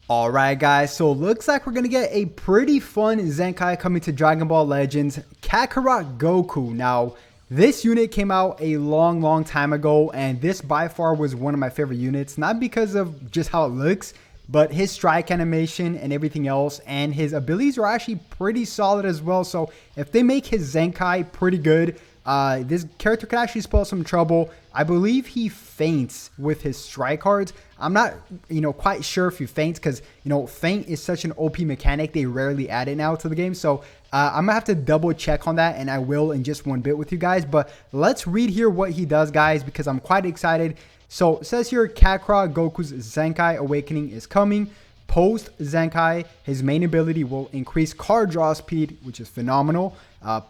Alright guys, so it looks like we're going to get a pretty fun Zenkai coming to Dragon Ball Legends, Kakarot Goku. Now, this unit came out a long time ago, and this by far was one of my favorite units, not because of just how it looks, but his strike animation and everything else, and his abilities are actually pretty solid as well. So if they make his Zenkai pretty good, this character could actually spell some trouble. I believe he faints with his strike cards. I'm not, quite sure if he faints because, feint is such an OP mechanic. They rarely add it now to the game. So I'm going to have to double check on that, and I will in just one bit with you guys. But let's read here what he does, guys, because I'm quite excited. So it says here, Kakarot Goku's Zenkai Awakening is coming. Post Zenkai, his main ability will increase card draw speed, which is phenomenal.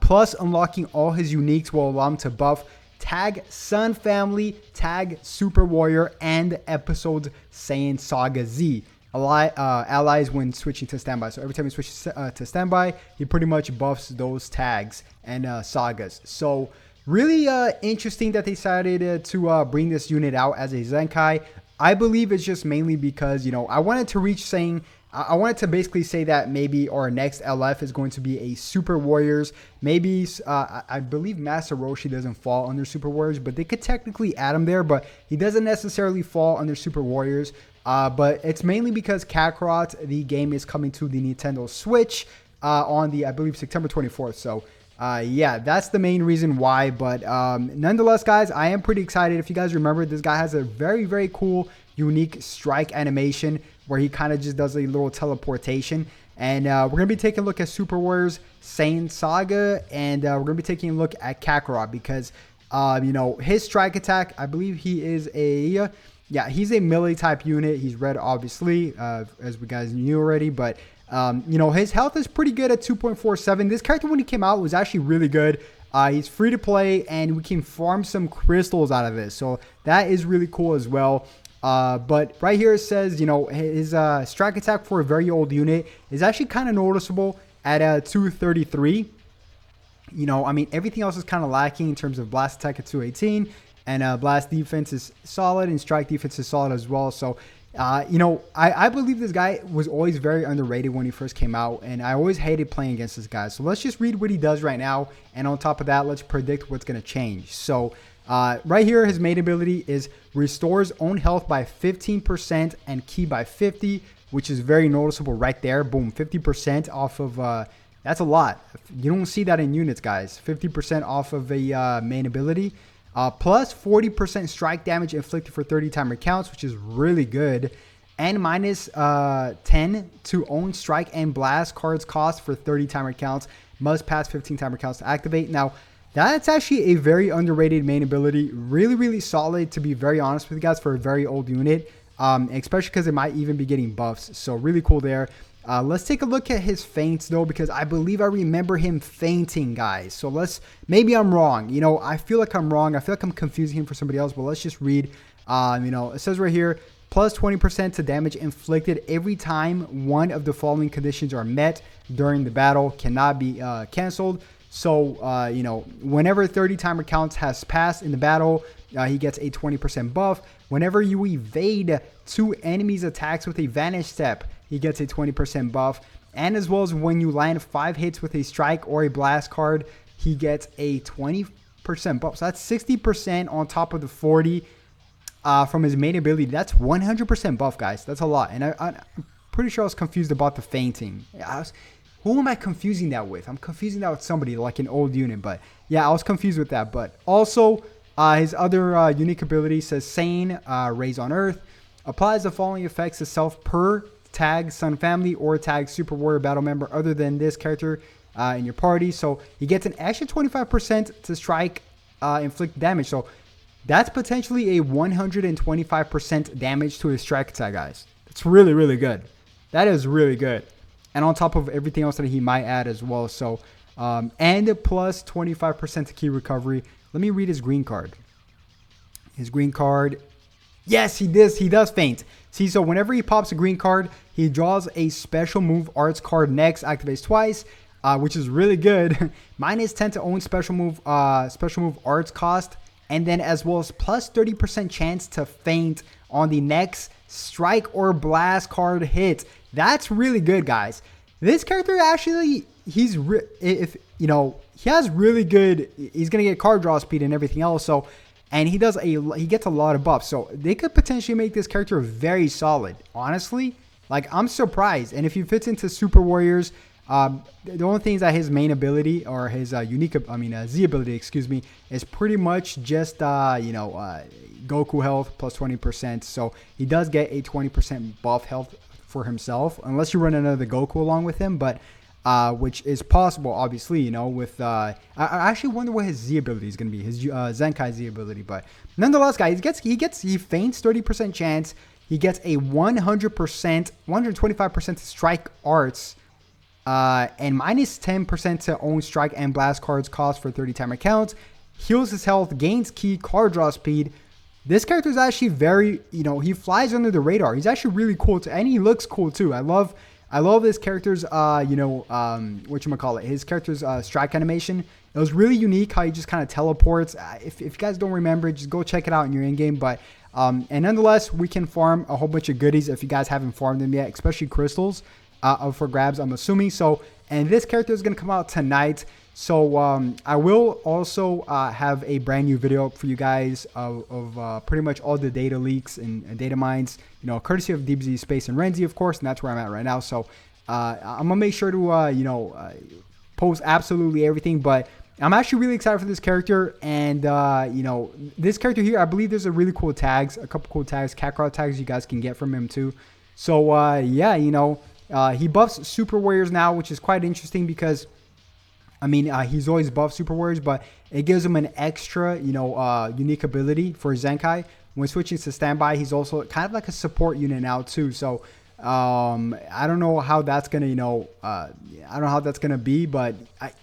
Plus, unlocking all his uniques will allow him to buff Tag Sun Family, Tag Super Warrior, and Episode Saiyan Saga Z. Allies when switching to standby. So every time he switches to standby, he pretty much buffs those tags and sagas. So really interesting that they decided to bring this unit out as a Zenkai. I believe it's just mainly because, I wanted to reach saying, I wanted to basically say that maybe our next LF is going to be a Super Warriors. Maybe, I believe Master Roshi doesn't fall under Super Warriors, but they could technically add him there, but he doesn't necessarily fall under Super Warriors. But it's mainly because Kakarot, the game, is coming to the Nintendo Switch on the, I believe, September 24th. So, yeah, that's the main reason why. But nonetheless, guys, I am pretty excited. If you guys remember, this guy has a very cool, unique strike animation where he kind of just does a little teleportation. And we're going to be taking a look at Super Warriors, Saiyan Saga, and we're going to be taking a look at Kakarot because, his strike attack, I believe he is a... Yeah, he's a melee type unit. He's red, obviously, as we guys knew already. But, his health is pretty good at 2.47. This character, when he came out, was actually really good. He's free to play, and we can farm some crystals out of this. So that is really cool as well. But right here it says, his strike attack for a very old unit is actually kind of noticeable at 233. Everything else is kind of lacking in terms of blast attack at 218. And blast defense is solid, and strike defense is solid as well. So, I believe this guy was always very underrated when he first came out, and I always hated playing against this guy. So let's just read what he does right now, and on top of that, let's predict what's going to change. So, right here, his main ability is restores own health by 15% and ki by 50, which is very noticeable right there. Boom, 50% off of... that's a lot. You don't see that in units, guys. 50% off of a main ability. Plus 40% strike damage inflicted for 30 timer counts, which is really good. And minus 10 to own strike and blast cards cost for 30 timer counts. Must pass 15 timer counts to activate. Now, that's actually a very underrated main ability. Really solid, to be very honest with you guys, for a very old unit. Especially because it might even be getting buffs. So really cool there. Let's take a look at his feints, though, because I believe I remember him fainting, guys. So maybe I'm wrong. I feel like I'm wrong. I feel like I'm confusing him for somebody else, but let's just read. It says right here, plus 20% to damage inflicted every time one of the following conditions are met during the battle, cannot be canceled. So, whenever 30 timer counts has passed in the battle, he gets a 20% buff. Whenever you evade two enemies' attacks with a vanish step, he gets a 20% buff. And as well as when you land 5 hits with a strike or a blast card, he gets a 20% buff. So that's 60% on top of the 40 from his main ability. That's 100% buff, guys. That's a lot. And I'm pretty sure I was confused about the fainting. Who am I confusing that with? I'm confusing that with somebody like an old unit. But yeah, I was confused with that. But also, his other unique ability says Saiyan, Raise on Earth. Applies the following effects to self per Tag Sun Family or Tag Super Warrior battle member other than this character in your party. So he gets an extra 25% to strike inflict damage. So that's potentially a 125% damage to his strike attack, guys. It's really good. That is really good. And on top of everything else that he might add as well. So, and plus 25% to ki recovery. Let me read his green card. His green card. Yes, he does faint. See, so whenever he pops a green card, he draws a special move arts card next, activates twice, which is really good. Minus 10 to own special move arts cost, and then as well as plus 30% chance to faint on the next strike or blast card hits. That's really good, guys. This character actually, if you know, he has really good, he's gonna get card draw speed and everything else. So, and he gets a lot of buffs. So they could potentially make this character very solid. Honestly, like, I'm surprised. And if he fits into Super Warriors, the only thing is that his main ability, or his Z ability, excuse me, is pretty much just Goku health plus 20%. So he does get a 20% buff health for himself, unless you run another Goku along with him, but which is possible, obviously, you know, with I actually wonder what his Z ability is going to be, his Zenkai Z ability. But nonetheless, guys, he feints 30% chance. He gets a 125% to strike arts, and minus 10% to own strike and blast cards cost for 30 timer counts. Heals his health, gains key, card draw speed. This character is actually very, you know, he flies under the radar. He's actually really cool too, and he looks cool too. I love this character's, his character's strike animation. It was really unique how he just kind of teleports. If you guys don't remember, just go check it out in your in-game. But and nonetheless, we can farm a whole bunch of goodies if you guys haven't farmed them yet, especially crystals for grabs, I'm assuming. So, and this character is going to come out tonight. So I will also have a brand new video for you guys of pretty much all the data leaks and data mines, you know, courtesy of DBZ Space and Renzi, of course, and that's where I'm at right now. So I'm gonna make sure to post absolutely everything. But I'm actually really excited for this character, and this character here, I believe there's a really cool tags, a couple cool tags, KAKAROT tags you guys can get from him too. So he buffs Super Warriors now, which is quite interesting because, I mean, he's always buffed Super Warriors, but it gives him an extra, unique ability for Zenkai. When switching to standby, he's also kind of like a support unit now too. So I don't know how that's gonna, I don't know how that's gonna be, but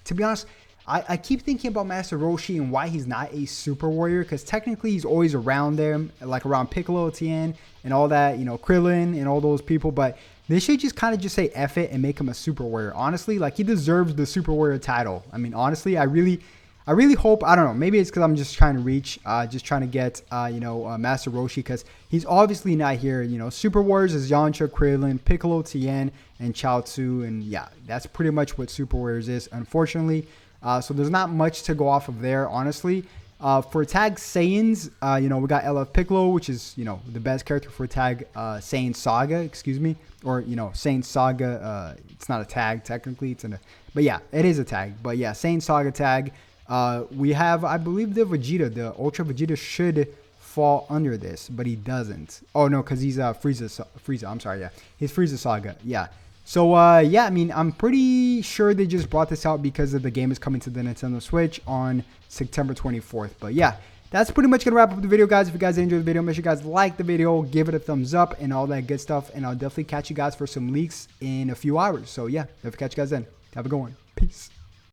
to be honest, I keep thinking about Master Roshi and why he's not a Super Warrior, because technically he's always around them, like around Piccolo, Tien, and all that, Krillin and all those people. But they should just kind of just say F it and make him a Super Warrior. Honestly, like, he deserves the Super Warrior title. I mean, honestly, I really hope, I don't know, maybe it's because I'm just trying to reach, just trying to get, Master Roshi, because he's obviously not here. Super Warriors is Yamcha, Krillin, Piccolo, Tien, and Chaozu, and yeah, that's pretty much what Super Warriors is, unfortunately. So there's not much to go off of there, honestly. For tag Saiyans, we got LF Piccolo, which is, the best character for tag Saiyan Saga, excuse me. Or, Saiyan Saga, it's not a tag technically, but yeah, it is a tag. But yeah, Saiyan Saga tag. We have, I believe, the Vegeta, the Ultra Vegeta should fall under this, but he doesn't. Oh no, because he's Frieza, I'm sorry, yeah. He's Frieza Saga, yeah. So, yeah, I mean, I'm pretty sure they just brought this out because the game is coming to the Nintendo Switch on September 24th. But, yeah, that's pretty much going to wrap up the video, guys. If you guys enjoyed the video, make sure you guys like the video, give it a thumbs up, and all that good stuff. And I'll definitely catch you guys for some leaks in a few hours. So, yeah, definitely catch you guys then. Have a good one. Peace.